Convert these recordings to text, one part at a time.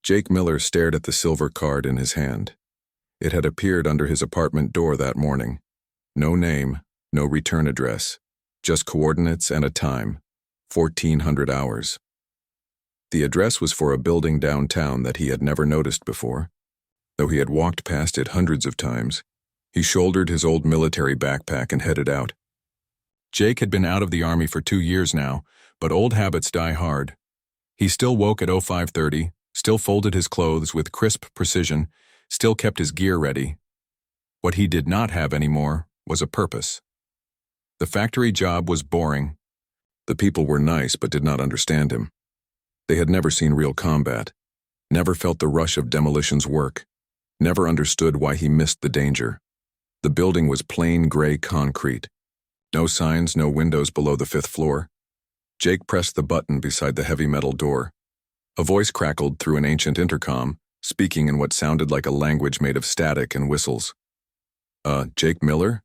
Jake Miller stared at the silver card in his hand. It had appeared under his apartment door that morning. No name, no return address, just coordinates and a time, 1400 hours. The address was for a building downtown that he had never noticed before. Though he had walked past it hundreds of times, he shouldered his old military backpack and headed out. Jake had been out of the Army for 2 years now, but old habits die hard. He still woke at 05:30, still folded his clothes with crisp precision, still kept his gear ready. What he did not have anymore was a purpose. The factory job was boring. The people were nice but did not understand him. They had never seen real combat, never felt the rush of demolition's work, never understood why he missed the danger. The building was plain gray concrete. No signs, no windows below the 5th floor. Jake pressed the button beside the heavy metal door. A voice crackled through an ancient intercom, speaking in what sounded like a language made of static and whistles. Jake Miller?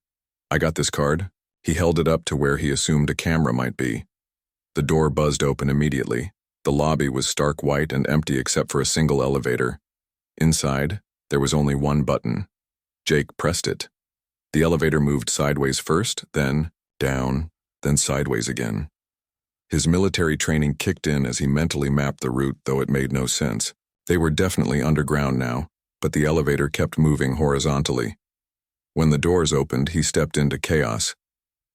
I got this card." He held it up to where he assumed a camera might be. The door buzzed open immediately. The lobby was stark white and empty except for a single elevator. Inside, there was only one button. Jake pressed it. The elevator moved sideways first, then down, then sideways again. His military training kicked in as he mentally mapped the route, though it made no sense. They were definitely underground now, but the elevator kept moving horizontally. When the doors opened, he stepped into chaos.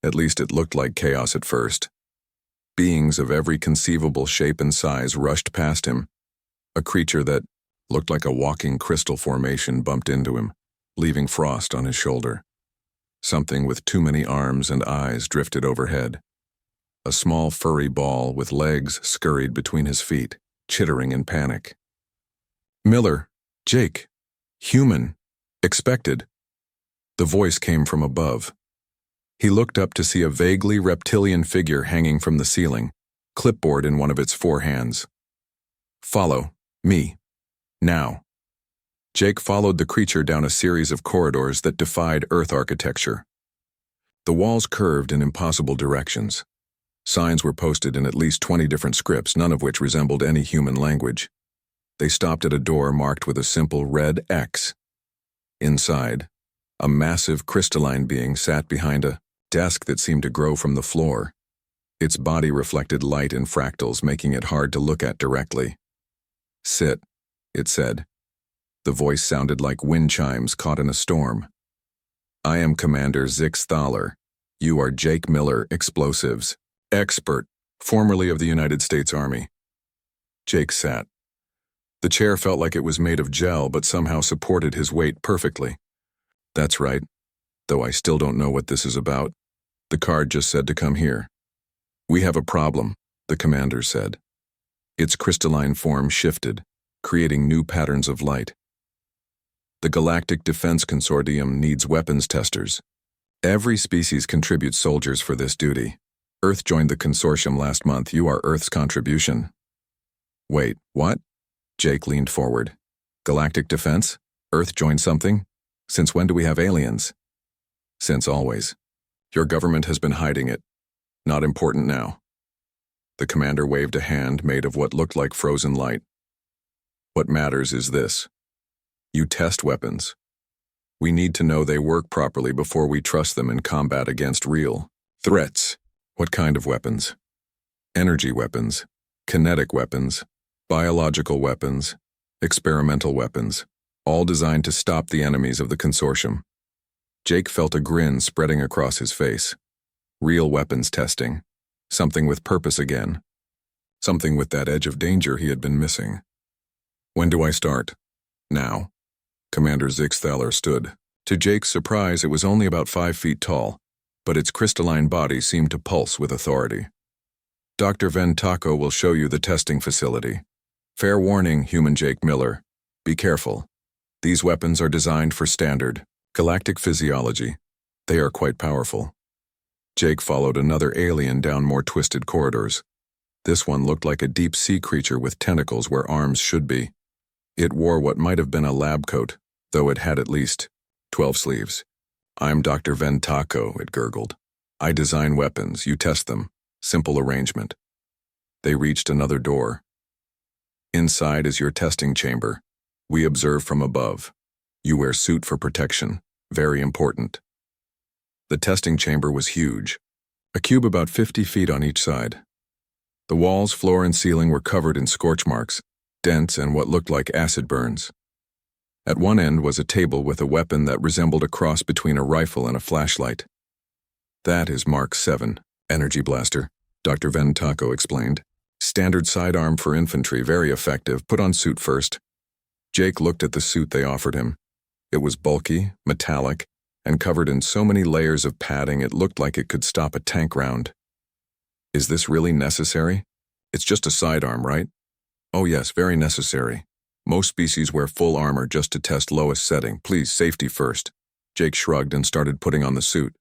At least it looked like chaos at first. Beings of every conceivable shape and size rushed past him. A creature that looked like a walking crystal formation bumped into him, leaving frost on his shoulder. Something with too many arms and eyes drifted overhead. A small furry ball with legs scurried between his feet, chittering in panic. "Miller, Jake, human, expected." The voice came from above. He looked up to see a vaguely reptilian figure hanging from the ceiling, clipboard in one of its 4 hands. "Follow me. Now." Jake followed the creature down a series of corridors that defied Earth architecture. The walls curved in impossible directions. Signs were posted in at least 20 different scripts, none of which resembled any human language. They stopped at a door marked with a simple red X. Inside, a massive crystalline being sat behind a desk that seemed to grow from the floor. Its body reflected light in fractals, making it hard to look at directly. "Sit," it said. The voice sounded like wind chimes caught in a storm. "I am Commander Zix Thaler. You are Jake Miller, explosives expert, formerly of the United States Army." Jake sat. The chair felt like it was made of gel, but somehow supported his weight perfectly. "That's right, though I still don't know what this is about. The card just said to come here." "We have a problem," the commander said. Its crystalline form shifted, creating new patterns of light. "The Galactic Defense Consortium needs weapons testers. Every species contributes soldiers for this duty. Earth joined the consortium last month. You are Earth's contribution." "Wait, what?" Jake leaned forward. "Galactic Defense? Earth joined something? Since when do we have aliens?" "Since always. Your government has been hiding it. Not important now." The commander waved a hand made of what looked like frozen light. "What matters is this. You test weapons. We need to know they work properly before we trust them in combat against real threats." "What kind of weapons?" "Energy weapons, kinetic weapons, biological weapons, experimental weapons, all designed to stop the enemies of the consortium." Jake felt a grin spreading across his face. Real weapons testing. Something with purpose again. Something with that edge of danger he had been missing. "When do I start?" "Now." Commander Zix Thaler stood. To Jake's surprise, it was only about 5 feet tall, but its crystalline body seemed to pulse with authority. "Dr. Ven Taco will show you the testing facility. Fair warning, human Jake Miller. Be careful. These weapons are designed for standard galactic physiology. They are quite powerful." Jake followed another alien down more twisted corridors. This one looked like a deep-sea creature with tentacles where arms should be. It wore what might have been a lab coat, though it had at least 12 sleeves. "I'm Dr. Ven Taco," it gurgled. "I design weapons, you test them. Simple arrangement." They reached another door. Inside is your testing chamber. We observe from above. You wear suit for protection. Very important. The testing chamber was huge. A cube about 50 feet on each side. The walls, floor, and ceiling were covered in scorch marks, dents, and what looked like acid burns. At one end was a table with a weapon that resembled a cross between a rifle and a flashlight. That is Mark 7, energy blaster, Dr. Ventaco explained. Standard sidearm for infantry, very effective. Put on suit first. Jake looked at the suit they offered him. It was bulky, metallic, and covered in so many layers of padding it looked like it could stop a tank round. Is this really necessary? It's just a sidearm, right? Oh yes, very necessary. Most species wear full armor just to test lowest setting. Please, safety first. Jake shrugged and started putting on the suit.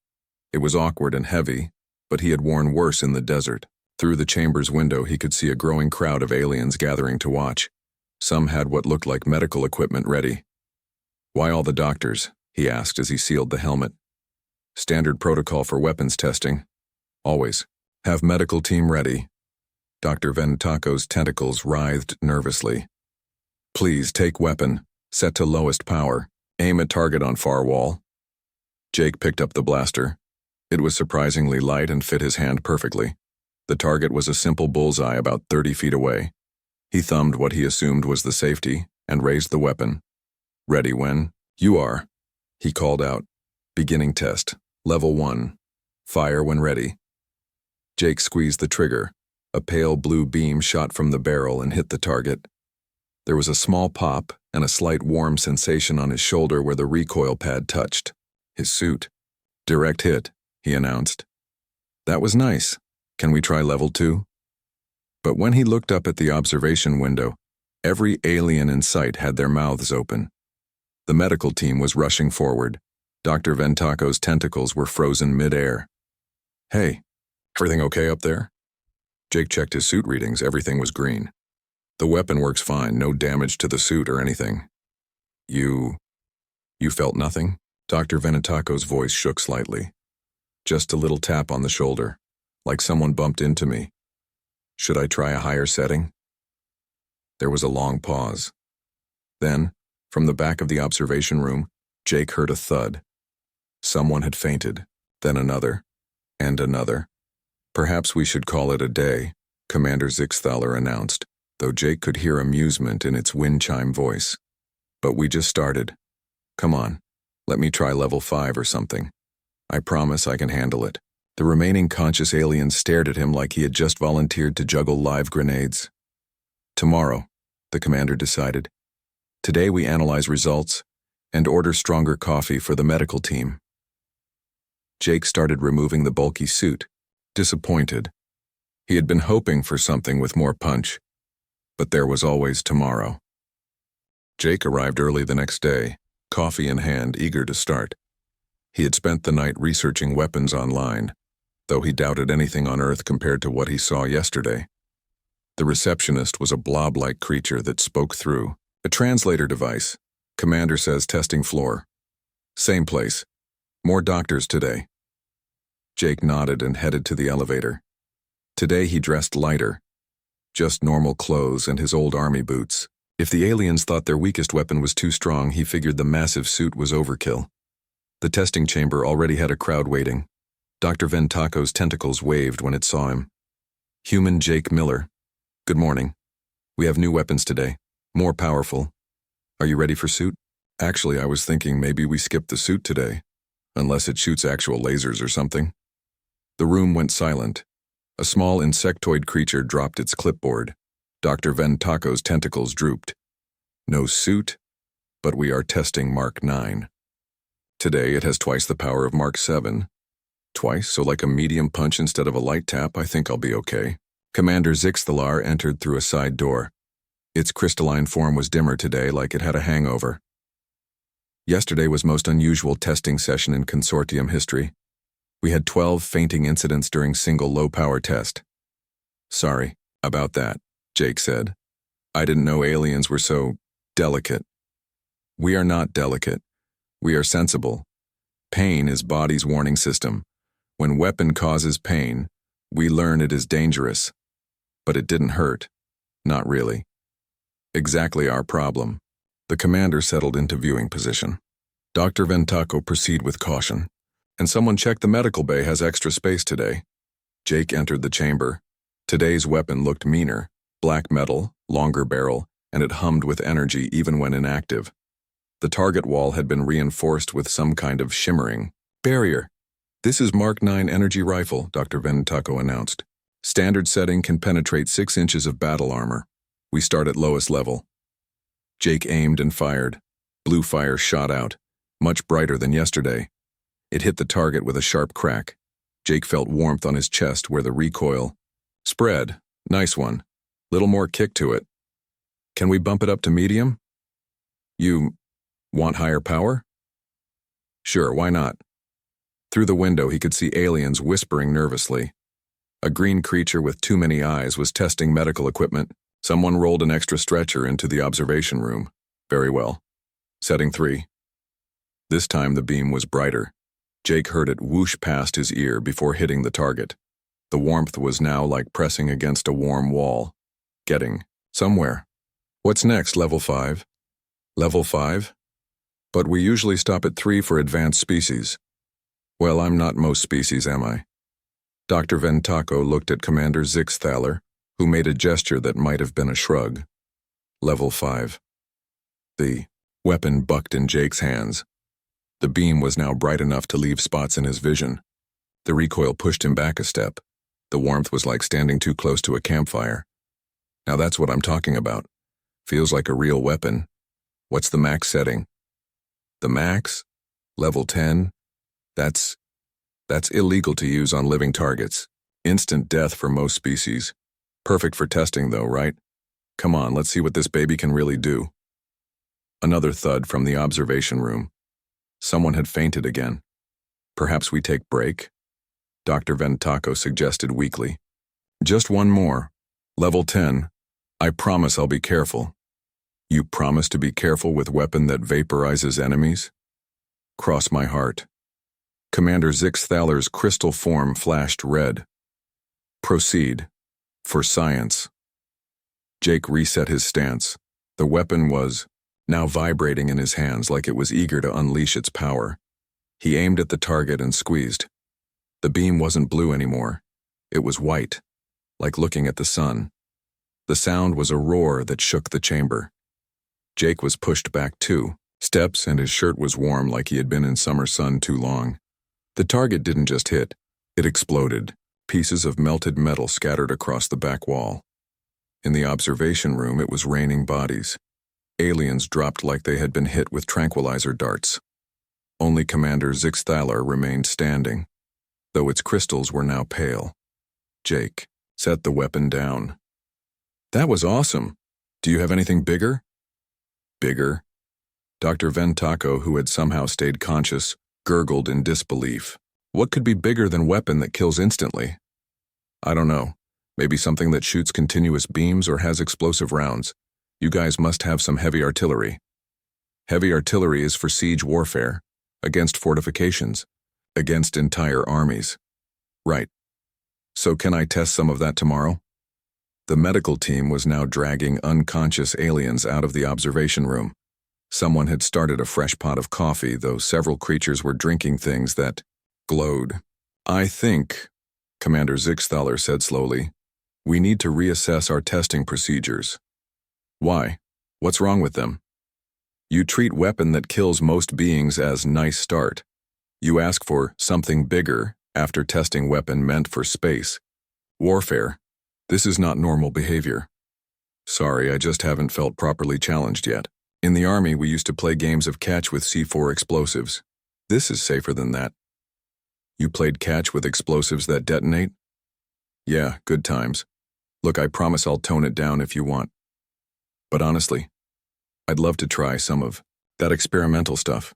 It was awkward and heavy, but he had worn worse in the desert. Through the chamber's window he could see a growing crowd of aliens gathering to watch. Some had what looked like medical equipment ready. Why all the doctors? He asked as he sealed the helmet. Standard protocol for weapons testing. Always. Have medical team ready. Dr. Ventaco's tentacles writhed nervously. Please take weapon. Set to lowest power. Aim at target on far wall. Jake picked up the blaster. It was surprisingly light and fit his hand perfectly. The target was a simple bullseye about 30 feet away. He thumbed what he assumed was the safety and raised the weapon. Ready when? You are. He called out. Beginning test. Level 1. Fire when ready. Jake squeezed the trigger. A pale blue beam shot from the barrel and hit the target. There was a small pop and a slight warm sensation on his shoulder where the recoil pad touched. His suit. Direct hit, he announced. That was nice. Can we try level 2? But when he looked up at the observation window, every alien in sight had their mouths open. The medical team was rushing forward. Dr. Ventaco's tentacles were frozen mid-air. Hey, everything okay up there? Jake checked his suit readings. Everything was green. The weapon works fine. No damage to the suit or anything. You felt nothing? Dr. Ventaco's voice shook slightly. Just a little tap on the shoulder, like someone bumped into me. Should I try a higher setting? There was a long pause. Then, from the back of the observation room, Jake heard a thud. Someone had fainted, then another, and another. Perhaps we should call it a day, Commander Zixthaler announced, though Jake could hear amusement in its wind chime voice. But we just started. Come on, let me try level 5 or something. I promise I can handle it. The remaining conscious aliens stared at him like he had just volunteered to juggle live grenades. Tomorrow, the commander decided. Today we analyze results and order stronger coffee for the medical team. Jake started removing the bulky suit, disappointed. He had been hoping for something with more punch, but there was always tomorrow. Jake arrived early the next day, coffee in hand, eager to start. He had spent the night researching weapons online, though he doubted anything on Earth compared to what he saw yesterday. The receptionist was a blob-like creature that spoke through. A translator device. Commander says testing floor. Same place. More doctors today. Jake nodded and headed to the elevator. Today he dressed lighter. Just normal clothes and his old army boots. If the aliens thought their weakest weapon was too strong, he figured the massive suit was overkill. The testing chamber already had a crowd waiting. Dr. Ventaco's tentacles waved when it saw him. Human Jake Miller. Good morning. We have new weapons today. More powerful. Are you ready for suit? Actually, I was thinking maybe we skip the suit today, unless it shoots actual lasers or something. The room went silent. A small insectoid creature dropped its clipboard. Dr. Ventaco's tentacles drooped. No suit, but we are testing Mark 9. Today it has twice the power of Mark 7. Twice, so like a medium punch instead of a light tap, I think I'll be okay. Commander Zixthalar entered through a side door. Its crystalline form was dimmer today, like it had a hangover. Yesterday was most unusual testing session in consortium history. We had 12 fainting incidents during single low-power test. Sorry about that, Jake said. I didn't know aliens were so delicate. We are not delicate. We are sensible. Pain is body's warning system. When weapon causes pain, we learn it is dangerous. But it didn't hurt. Not really. Exactly our problem. The commander settled into viewing position. Dr. Ventaco, proceed with caution. And someone check the medical bay has extra space today. Jake entered the chamber. Today's weapon looked meaner, black metal, longer barrel, and it hummed with energy even when inactive. The target wall had been reinforced with some kind of shimmering barrier. This is Mark 9 energy rifle, Dr. Ventaco announced. Standard setting can penetrate 6 inches of battle armor. We start at lowest level. Jake aimed and fired. Blue fire shot out, much brighter than yesterday. It hit the target with a sharp crack. Jake felt warmth on his chest where the recoil spread. Nice one. Little more kick to it. Can we bump it up to medium? You want higher power? Sure, why not? Through the window he could see aliens whispering nervously. A green creature with too many eyes was testing medical equipment. Someone rolled an extra stretcher into the observation room. Very well. Setting 3. This time the beam was brighter. Jake heard it whoosh past his ear before hitting the target. The warmth was now like pressing against a warm wall. Getting somewhere. What's next, level 5? Level 5? But we usually stop at 3 for advanced species. Well, I'm not most species, am I? Dr. Ventaco looked at Commander Zixthaler, who made a gesture that might have been a shrug. Level 5. The weapon bucked in Jake's hands. The beam was now bright enough to leave spots in his vision. The recoil pushed him back a step. The warmth was like standing too close to a campfire. Now that's what I'm talking about. Feels like a real weapon. What's the max setting? The max? Level 10? That's illegal to use on living targets. Instant death for most species. Perfect for testing though, right? Come on, let's see what this baby can really do. Another thud from the observation room. Someone had fainted again. Perhaps we take break? Dr. Ventaco suggested weakly. Just one more. Level 10. I promise I'll be careful. You promise to be careful with weapon that vaporizes enemies? Cross my heart. Commander Zixthaler's crystal form flashed red. Proceed. For science. Jake reset his stance. The weapon was now vibrating in his hands like it was eager to unleash its power. He aimed at the target and squeezed. The beam wasn't blue anymore. It was white, like looking at the sun. The sound was a roar that shook the chamber. Jake was pushed back 2 steps and his shirt was warm like he had been in summer sun too long. The target didn't just hit, it exploded. Pieces of melted metal scattered across the back wall. In the observation room, it was raining bodies. Aliens dropped like they had been hit with tranquilizer darts. Only Commander Zixthaler remained standing, though its crystals were now pale. Jake set the weapon down. That was awesome. Do you have anything bigger? Bigger? Dr. Ventaco, who had somehow stayed conscious, gurgled in disbelief. What could be bigger than weapon that kills instantly? I don't know. Maybe something that shoots continuous beams or has explosive rounds. You guys must have some heavy artillery. Heavy artillery is for siege warfare, against fortifications, against entire armies. Right. So can I test some of that tomorrow? The medical team was now dragging unconscious aliens out of the observation room. Someone had started a fresh pot of coffee, though several creatures were drinking things that glowed. I think, Commander Zixthaler said slowly, we need to reassess our testing procedures. Why? What's wrong with them? You treat weapon that kills most beings as nice start. You ask for something bigger after testing weapon meant for space. Warfare. This is not normal behavior. Sorry, I just haven't felt properly challenged yet. In the army, we used to play games of catch with C4 explosives. This is safer than that. You played catch with explosives that detonate? Yeah, good times. Look, I promise I'll tone it down if you want. But honestly, I'd love to try some of that experimental stuff.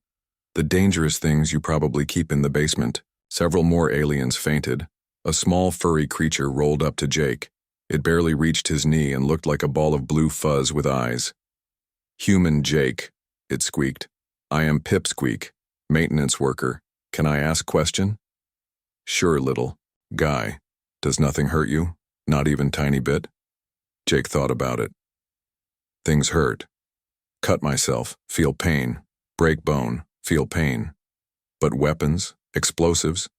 The dangerous things you probably keep in the basement. Several more aliens fainted. A small furry creature rolled up to Jake. It barely reached his knee and looked like a ball of blue fuzz with eyes. Human Jake, it squeaked. I am Pipsqueak, maintenance worker. Can I ask question? Sure, little guy. Does nothing hurt you? Not even tiny bit? Jake thought about it. Things hurt. Cut myself, feel pain. Break bone, feel pain. But weapons, explosives,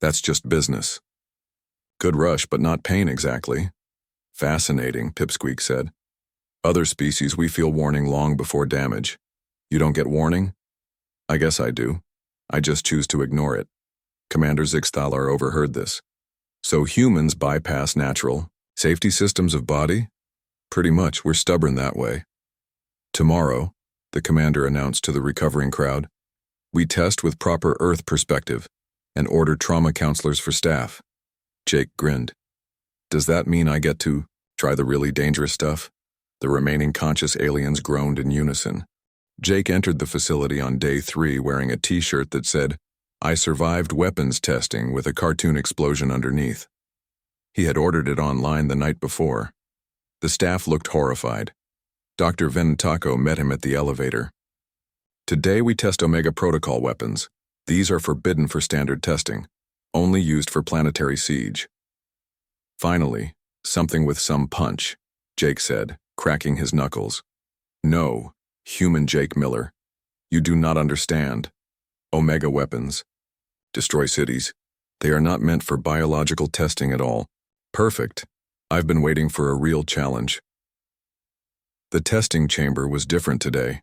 that's just business. Good rush, but not pain exactly. Fascinating, Pipsqueak said. Other species we feel warning long before damage. You don't get warning? I guess I do. I just choose to ignore it. Commander Zixthalar overheard this. So humans bypass natural safety systems of body? Pretty much, we're stubborn that way. Tomorrow, the commander announced to the recovering crowd, we test with proper Earth perspective and order trauma counselors for staff. Jake grinned. Does that mean I get to try the really dangerous stuff? The remaining conscious aliens groaned in unison. Jake entered the facility on day 3 wearing a t-shirt that said, I survived weapons testing with a cartoon explosion underneath. He had ordered it online the night before. The staff looked horrified. Dr. Venataco met him at the elevator. Today we test Omega Protocol weapons. These are forbidden for standard testing, only used for planetary siege. Finally, something with some punch, Jake said, cracking his knuckles. No, human Jake Miller. You do not understand. Omega weapons. Destroy cities. They are not meant for biological testing at all. Perfect. I've been waiting for a real challenge. The testing chamber was different today.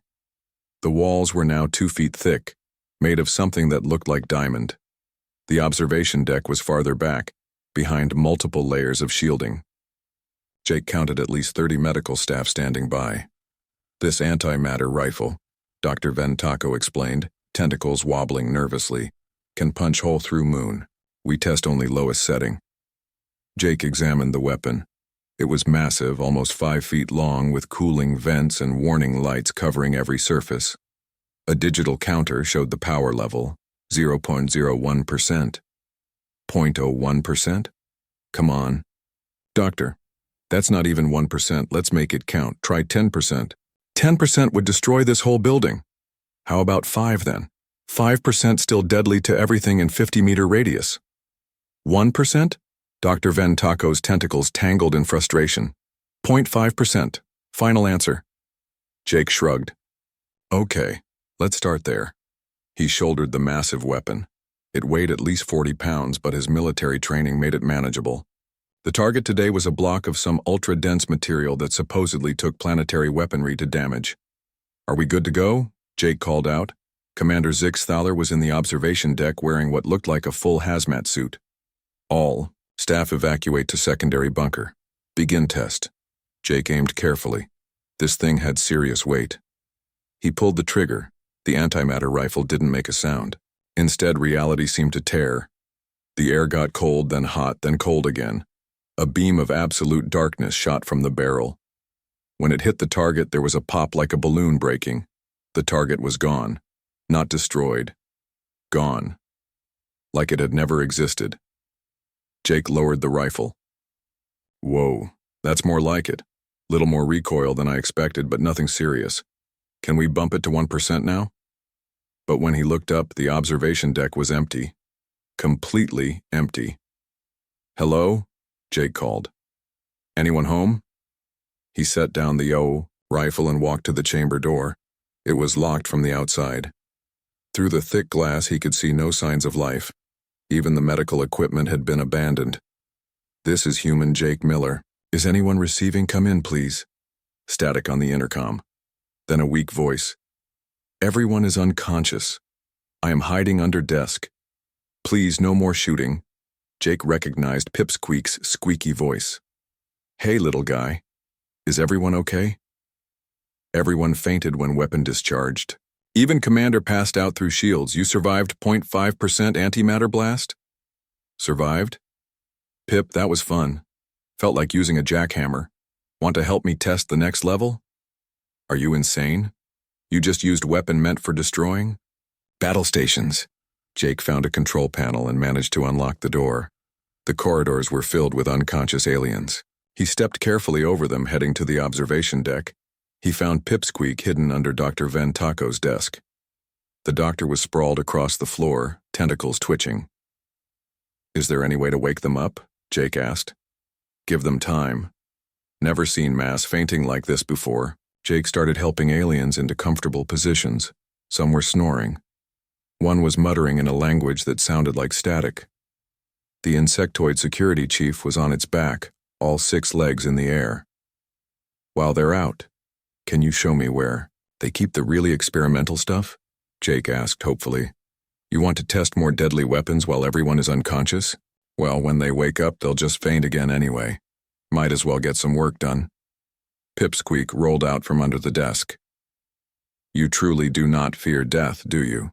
The walls were now 2 feet thick, made of something that looked like diamond. The observation deck was farther back, behind multiple layers of shielding. Jake counted at least 30 medical staff standing by. This antimatter rifle, Dr. Venataco explained, tentacles wobbling nervously, can punch hole through moon. We test only lowest setting. Jake examined the weapon. It was massive, almost 5 feet long, with cooling vents and warning lights covering every surface. A digital counter showed the power level, 0.01%. 0.01%? Come on. Doctor, that's not even 1%. Let's make it count. Try 10%. 10% would destroy this whole building. How about 5 then? 5% still deadly to everything in 50-meter radius. 1%? Dr. Venataco's tentacles tangled in frustration. 0.5%. Final answer. Jake shrugged. Okay, let's start there. He shouldered the massive weapon. It weighed at least 40 pounds, but his military training made it manageable. The target today was a block of some ultra-dense material that supposedly took planetary weaponry to damage. Are we good to go? Jake called out. Commander Zixthalar was in the observation deck wearing what looked like a full hazmat suit. All staff evacuate to secondary bunker. Begin test. Jake aimed carefully. This thing had serious weight. He pulled the trigger. The antimatter rifle didn't make a sound. Instead, reality seemed to tear. The air got cold, then hot, then cold again. A beam of absolute darkness shot from the barrel. When it hit the target, there was a pop like a balloon breaking. The target was gone. Not destroyed. Gone. Like it had never existed. Jake lowered the rifle. Whoa, that's more like it. Little more recoil than I expected, but nothing serious. Can we bump it to 1% now? But when he looked up, the observation deck was empty. Completely empty. Hello? Jake called. Anyone home? He set down the rifle and walked to the chamber door. It was locked from the outside. Through the thick glass, he could see no signs of life. Even the medical equipment had been abandoned. This is human Jake Miller. Is anyone receiving? Come in, please. Static on the intercom. Then a weak voice. Everyone is unconscious. I am hiding under desk. Please, no more shooting. Jake recognized Pipsqueak's squeaky voice. Hey, little guy. Is everyone okay? Everyone fainted when weapon discharged. Even Commander passed out through shields. You survived 0.5% antimatter blast? Survived? Pip, that was fun. Felt like using a jackhammer. Want to help me test the next level? Are you insane? You just used weapon meant for destroying? Battle stations. Jake found a control panel and managed to unlock the door. The corridors were filled with unconscious aliens. He stepped carefully over them, heading to the observation deck. He found Pipsqueak hidden under Dr. Venataco's desk. The doctor was sprawled across the floor, tentacles twitching. Is there any way to wake them up? Jake asked. Give them time. Never seen mass fainting like this before, Jake started helping aliens into comfortable positions. Some were snoring. One was muttering in a language that sounded like static. The insectoid security chief was on its back, all 6 legs in the air. While they're out, can you show me where they keep the really experimental stuff? Jake asked hopefully. You want to test more deadly weapons while everyone is unconscious? Well, when they wake up, they'll just faint again anyway. Might as well get some work done. Pipsqueak rolled out from under the desk. You truly do not fear death, do you?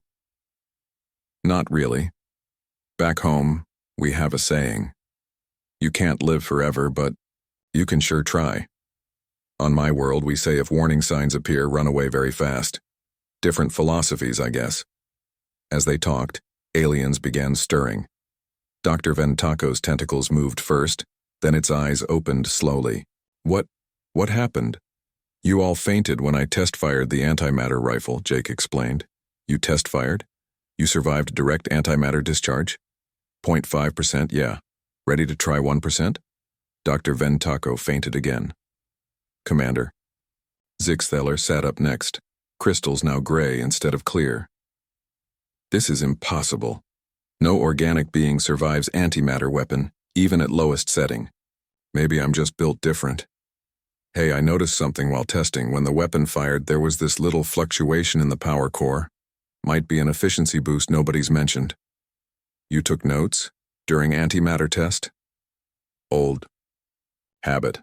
Not really. Back home, we have a saying. You can't live forever, but you can sure try. On my world, we say if warning signs appear, run away very fast. Different philosophies, I guess. As they talked, aliens began stirring. Dr. Ventaco's tentacles moved first, then its eyes opened slowly. What happened? You all fainted when I test-fired the antimatter rifle, Jake explained. You test-fired? You survived direct antimatter discharge? 0.5%, yeah. Ready to try 1%? Dr. Ventaco fainted again. Commander. Zixtheller sat up next, crystals now gray instead of clear. This is impossible. No organic being survives antimatter weapon, even at lowest setting. Maybe I'm just built different. Hey, I noticed something while testing. When the weapon fired, there was this little fluctuation in the power core. Might be an efficiency boost nobody's mentioned. You took notes? During antimatter test? Old habit.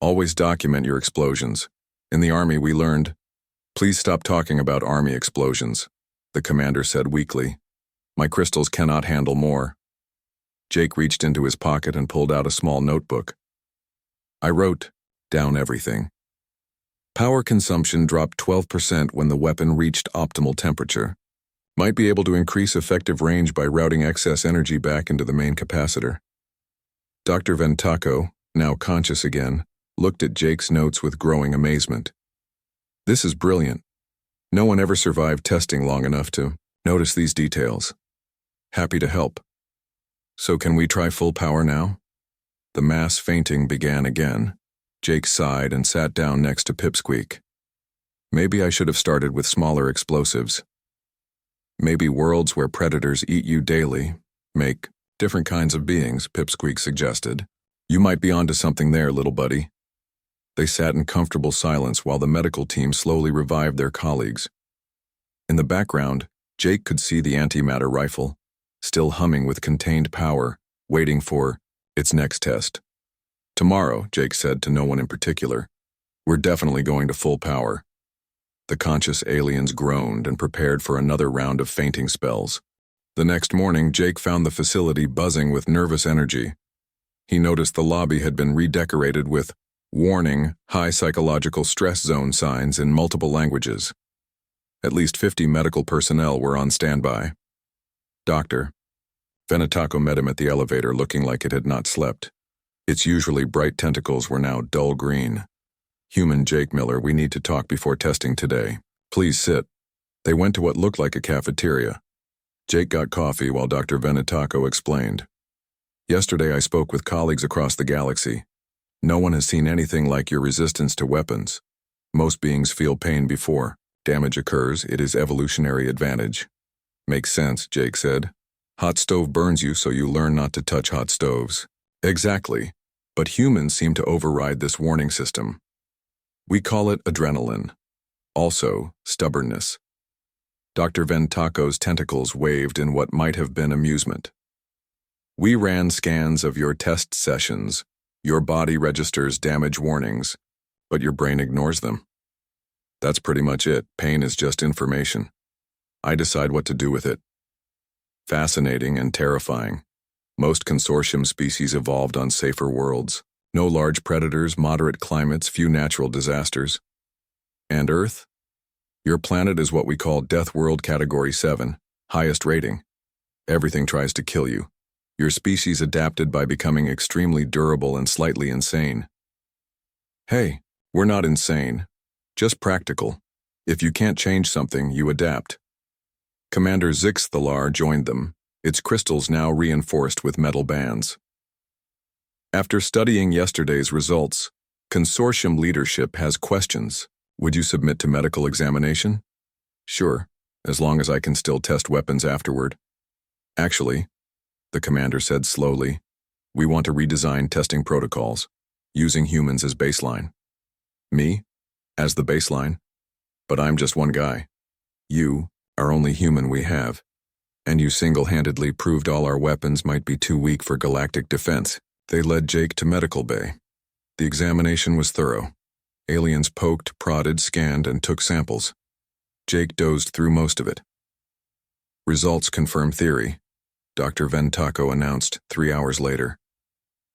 Always document your explosions. In the Army, we learned, please stop talking about Army explosions, the commander said weakly. My crystals cannot handle more. Jake reached into his pocket and pulled out a small notebook. I wrote down everything. Power consumption dropped 12% when the weapon reached optimal temperature. Might be able to increase effective range by routing excess energy back into the main capacitor. Dr. Ventaco, now conscious again, looked at Jake's notes with growing amazement. This is brilliant. No one ever survived testing long enough to notice these details. Happy to help. So can we try full power now? The mass fainting began again. Jake sighed and sat down next to Pipsqueak. Maybe I should have started with smaller explosives. Maybe worlds where predators eat you daily make different kinds of beings, Pipsqueak suggested. You might be onto something there, little buddy. They sat in comfortable silence while the medical team slowly revived their colleagues. In the background, Jake could see the antimatter rifle, still humming with contained power, waiting for its next test. Tomorrow, Jake said to no one in particular, we're definitely going to full power. The conscious aliens groaned and prepared for another round of fainting spells. The next morning, Jake found the facility buzzing with nervous energy. He noticed the lobby had been redecorated with warning, high psychological stress zone signs in multiple languages. At least 50 medical personnel were on standby. Doctor. Venetaco met him at the elevator looking like it had not slept. Its usually bright tentacles were now dull green. Human Jake Miller, we need to talk before testing today. Please sit. They went to what looked like a cafeteria. Jake got coffee while Dr. Venetaco explained. Yesterday I spoke with colleagues across the galaxy. No one has seen anything like your resistance to weapons. Most beings feel pain before damage occurs. It is evolutionary advantage. Makes sense, Jake said. Hot stove burns you, so you learn not to touch hot stoves. Exactly. But humans seem to override this warning system. We call it adrenaline. Also, stubbornness. Dr. Ventaco's tentacles waved in what might have been amusement. We ran scans of your test sessions. Your body registers damage warnings, but your brain ignores them. That's pretty much it. Pain is just information. I decide what to do with it. Fascinating and terrifying. Most consortium species evolved on safer worlds. No large predators, moderate climates, few natural disasters. And Earth? Your planet is what we call Death World Category 7, highest rating. Everything tries to kill you. Your species adapted by becoming extremely durable and slightly insane. Hey, we're not insane. Just practical. If you can't change something, you adapt. Commander Zixthelar joined them, its crystals now reinforced with metal bands. After studying yesterday's results, consortium leadership has questions. Would you submit to medical examination? Sure, as long as I can still test weapons afterward. Actually, the commander said slowly, we want to redesign testing protocols, using humans as baseline. Me? As the baseline? But I'm just one guy. You are only human we have. And you single-handedly proved all our weapons might be too weak for galactic defense. They led Jake to medical bay. The examination was thorough. Aliens poked, prodded, scanned, and took samples. Jake dozed through most of it. Results confirm theory, Dr. Ventaco announced 3 hours later.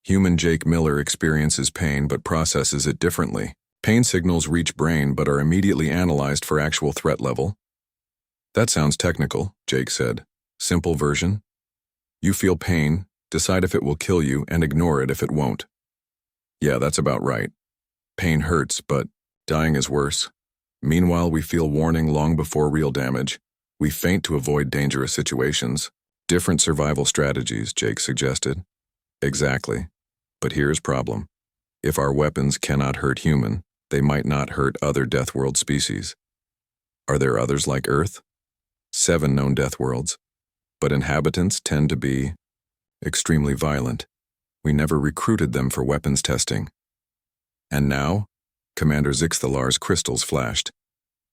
Human Jake Miller experiences pain but processes it differently. Pain signals reach brain but are immediately analyzed for actual threat level. That sounds technical, Jake said. Simple version? You feel pain, decide if it will kill you, and ignore it if it won't. Yeah, that's about right. Pain hurts, but dying is worse. Meanwhile, we feel warning long before real damage. We faint to avoid dangerous situations. Different survival strategies, Jake suggested. Exactly. But here's problem. If our weapons cannot hurt human, they might not hurt other Death World species. Are there others like Earth? 7 known Death Worlds. But inhabitants tend to be extremely violent. We never recruited them for weapons testing. And now, Commander Zixtalar's crystals flashed.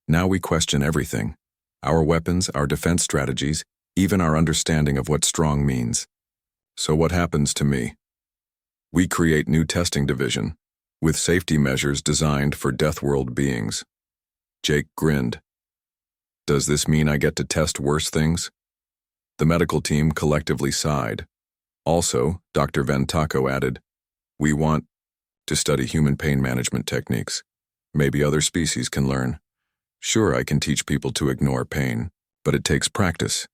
Now we question everything. Our weapons, our defense strategies, even our understanding of what strong means. So what happens to me? We create new testing division, with safety measures designed for Death World beings. Jake grinned. Does this mean I get to test worse things? The medical team collectively sighed. Also, Dr. Ventaco added, we want to study human pain management techniques. Maybe other species can learn. Sure, I can teach people to ignore pain, but it takes practice.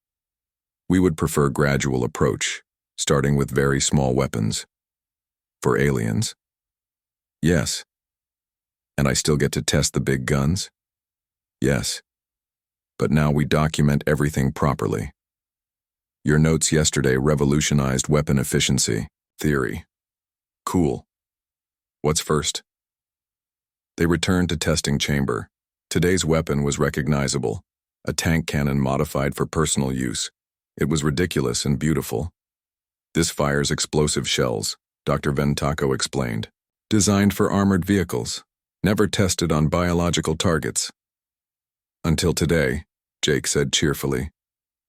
We would prefer gradual approach, starting with very small weapons. For aliens? Yes. And I still get to test the big guns? Yes. But now we document everything properly. Your notes yesterday revolutionized weapon efficiency theory. Cool. What's first? They returned to testing chamber. Today's weapon was recognizable, a tank cannon modified for personal use. It was ridiculous and beautiful. This fires explosive shells, Dr. Ventaco explained. Designed for armored vehicles, never tested on biological targets. Until today, Jake said cheerfully.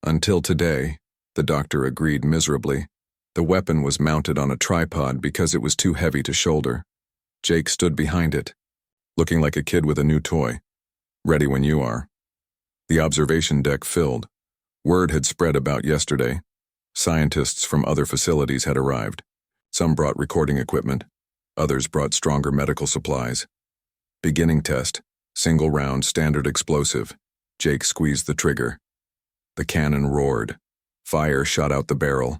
Until today, the doctor agreed miserably. The weapon was mounted on a tripod because it was too heavy to shoulder. Jake stood behind it, looking like a kid with a new toy. Ready when you are. The observation deck filled. Word had spread about yesterday. Scientists from other facilities had arrived. Some brought recording equipment. Others brought stronger medical supplies. Beginning test, single round standard explosive. Jake squeezed the trigger. The cannon roared. Fire shot out the barrel.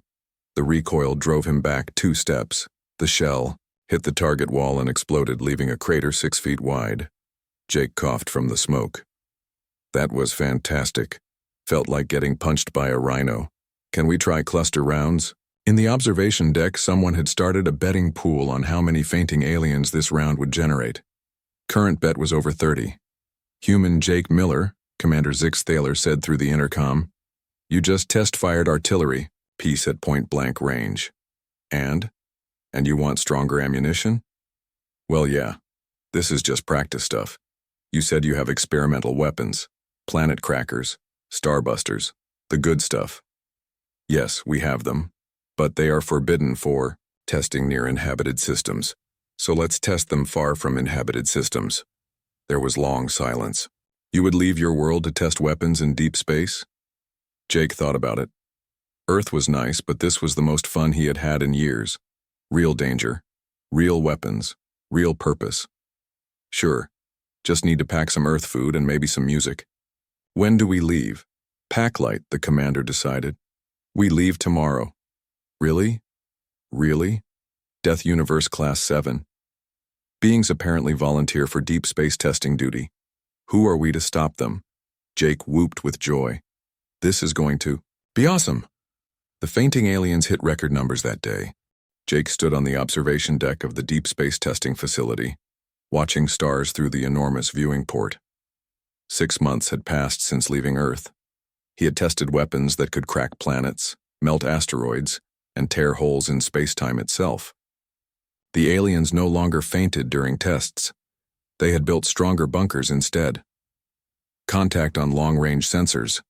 The recoil drove him back 2 steps. The shell hit the target wall and exploded, leaving a crater 6 feet wide. Jake coughed from the smoke. That was fantastic. Felt like getting punched by a rhino. Can we try cluster rounds? In the observation deck, someone had started a betting pool on how many fainting aliens this round would generate. Current bet was over 30. Human Jake Miller, Commander Zix Thaler said through the intercom, you just test-fired artillery, piece at point-blank range. And you want stronger ammunition? Well, yeah. This is just practice stuff. You said you have experimental weapons, planet crackers, starbusters, the good stuff. Yes, we have them, but they are forbidden for testing near inhabited systems. So let's test them far from inhabited systems. There was long silence. You would leave your world to test weapons in deep space? Jake thought about it. Earth was nice, but this was the most fun he had had in years. Real danger, real weapons, real purpose. Sure, just need to pack some Earth food and maybe some music. When do we leave? Pack light, the commander decided. We leave tomorrow. Really? Really? Death Universe Class 7. Beings apparently volunteer for deep space testing duty. Who are we to stop them? Jake whooped with joy. This is going to be awesome. The fainting aliens hit record numbers that day. Jake stood on the observation deck of the deep space testing facility. watching stars through the enormous viewing port. 6 months had passed since leaving Earth. He had tested weapons that could crack planets, melt asteroids, and tear holes in space-time itself. The aliens no longer fainted during tests. They had built stronger bunkers instead. Contact on long-range sensors,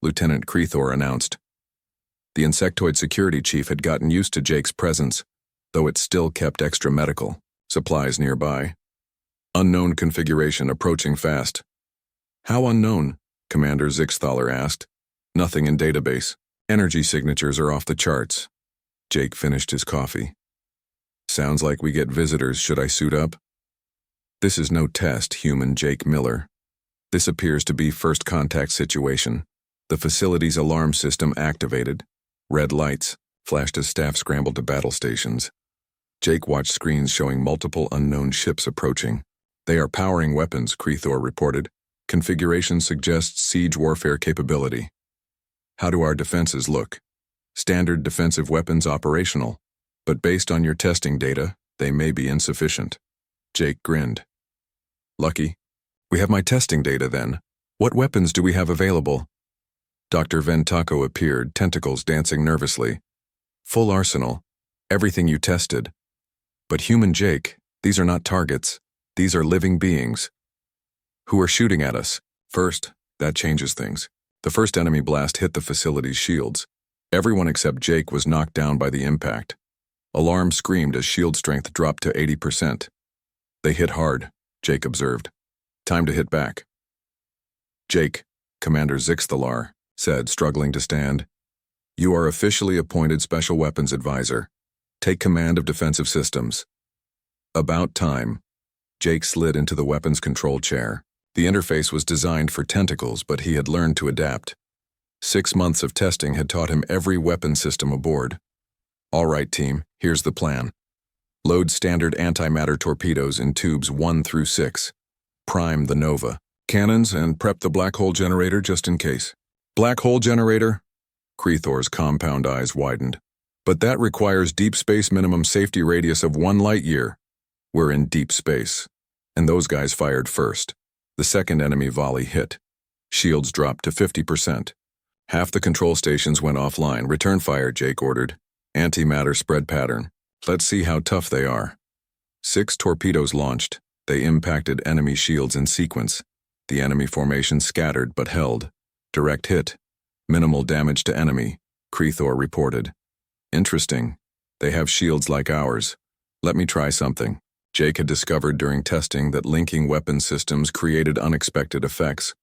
Lieutenant Creethor announced. The insectoid security chief had gotten used to Jake's presence, though it still kept extra medical supplies nearby. Unknown configuration approaching fast. How unknown? Commander Zixthaler asked. Nothing in database. Energy signatures are off the charts. Jake finished his coffee. Sounds like we get visitors. Should I suit up? This is no test, human Jake Miller. This appears to be first contact situation. The facility's alarm system activated. Red lights flashed as staff scrambled to battle stations. Jake watched screens showing multiple unknown ships approaching. They are powering weapons, Creethor reported. Configuration suggests siege warfare capability. How do our defenses look? Standard defensive weapons operational, but based on your testing data, they may be insufficient. Jake grinned. Lucky. We have my testing data then. What weapons do we have available? Dr. Ventaco appeared, tentacles dancing nervously. Full arsenal. Everything you tested. But human Jake, these are not targets. These are living beings. Who are shooting at us? First, that changes things. The first enemy blast hit the facility's shields. Everyone except Jake was knocked down by the impact. Alarm screamed as shield strength dropped to 80%. They hit hard, Jake observed. Time to hit back. Jake, Commander Zixthalar said, struggling to stand. You are officially appointed Special Weapons Advisor. Take command of defensive systems. About time. Jake slid into the weapons control chair. The interface was designed for tentacles, but he had learned to adapt. 6 months of testing had taught him every weapon system aboard. All right, team, here's the plan. Load standard antimatter torpedoes in tubes 1 through 6. Prime the Nova cannons and prep the black hole generator just in case. Black hole generator? Creethor's compound eyes widened. But that requires deep space minimum safety radius of 1 light year. We're in deep space. And those guys fired first. The second enemy volley hit. Shields dropped to 50%. Half the control stations went offline. Return fire, Jake ordered. Antimatter spread pattern. Let's see how tough they are. 6 torpedoes launched. They impacted enemy shields in sequence. The enemy formation scattered but held. Direct hit. Minimal damage to enemy, Creethor reported. Interesting. They have shields like ours. Let me try something. Jake had discovered during testing that linking weapon systems created unexpected effects.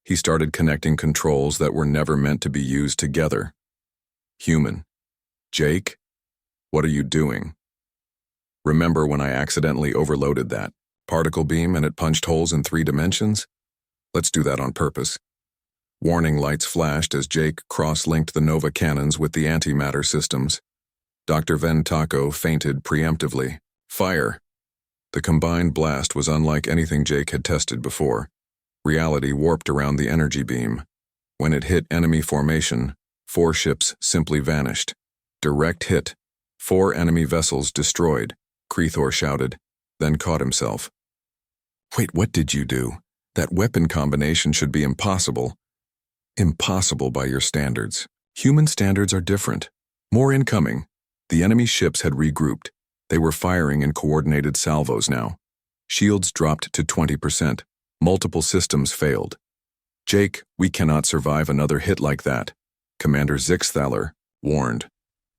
He started connecting controls that were never meant to be used together. Human. Jake? What are you doing? Remember when I accidentally overloaded that particle beam and it punched holes in 3 dimensions? Let's do that on purpose. Warning lights flashed as Jake cross-linked the Nova cannons with the antimatter systems. Dr. Ventaco feinted preemptively. Fire! The combined blast was unlike anything Jake had tested before. Reality warped around the energy beam. When it hit enemy formation, 4 ships simply vanished. Direct hit. 4 enemy vessels destroyed, Creethor shouted, then caught himself. Wait, what did you do? That weapon combination should be impossible. Impossible by your standards. Human standards are different. More incoming. The enemy ships had regrouped. They were firing in coordinated salvos now. Shields dropped to 20%. Multiple systems failed. Jake, we cannot survive another hit like that, Commander Zixthaler warned.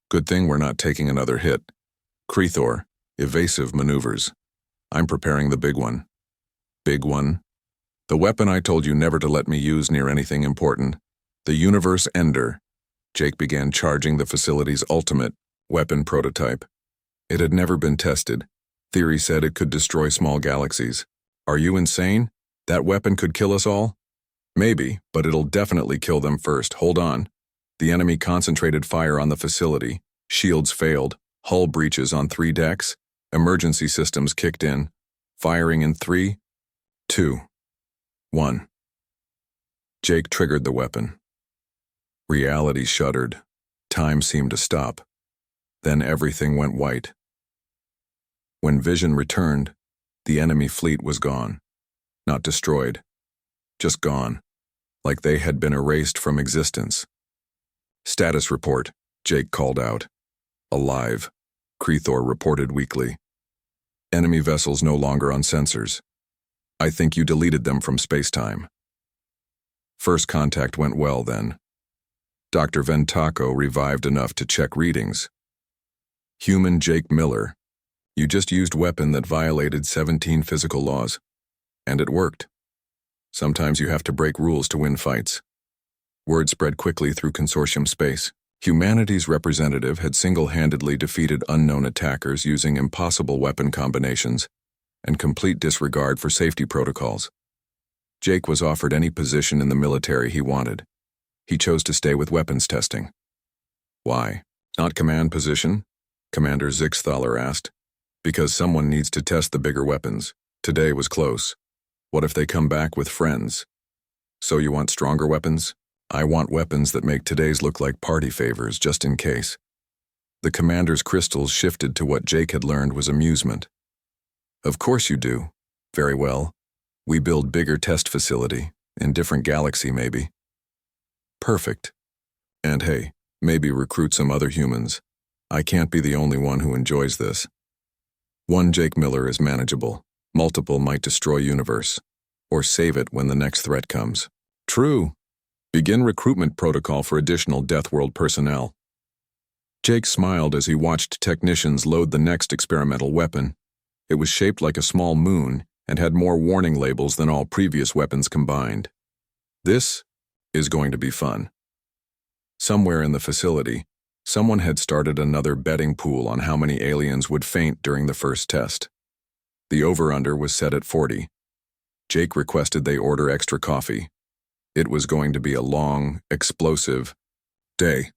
Good thing we're not taking another hit. Creethor, evasive maneuvers. I'm preparing the big one. Big one? The weapon I told you never to let me use near anything important. The Universe Ender. Jake began charging the facility's ultimate weapon prototype. It had never been tested. Theory said it could destroy small galaxies. Are you insane? That weapon could kill us all? Maybe, but it'll definitely kill them first. Hold on. The enemy concentrated fire on the facility. Shields failed. Hull breaches on 3 decks. Emergency systems kicked in. Firing in 3, 2, 1. Jake triggered the weapon. Reality shuddered. Time seemed to stop. Then everything went white. When vision returned, The enemy fleet was gone. Not destroyed. Just gone. Like they had been erased from existence. Status report, Jake called out. Alive, Krethor reported weakly. Enemy vessels no longer on sensors. I think you deleted them from spacetime. First contact went well then. Dr. Ventaco revived enough to check readings. Human Jake Miller. You just used weapon that violated 17 physical laws. And it worked. Sometimes you have to break rules to win fights. Word spread quickly through consortium space. Humanity's representative had single-handedly defeated unknown attackers using impossible weapon combinations and complete disregard for safety protocols. Jake was offered any position in the military he wanted. He chose to stay with weapons testing. Why? Not command position? Commander Zixthaler asked. Because someone needs to test the bigger weapons. Today was close. What if they come back with friends? So you want stronger weapons? I want weapons that make today's look like party favors, just in case. The commander's crystals shifted to what Jake had learned was amusement. Of course you do. Very well. We build bigger test facility, in different galaxy maybe. Perfect. And hey, maybe recruit some other humans. I can't be the only one who enjoys this. One Jake Miller is manageable. Multiple might destroy universe. Or save it when the next threat comes. True. Begin recruitment protocol for additional Death World personnel. Jake smiled as he watched technicians load the next experimental weapon. It was shaped like a small moon and had more warning labels than all previous weapons combined. This is going to be fun. Somewhere in the facility, someone had started another betting pool on how many aliens would faint during the first test. The over-under was set at 40. Jake requested they order extra coffee. It was going to be a long, explosive day.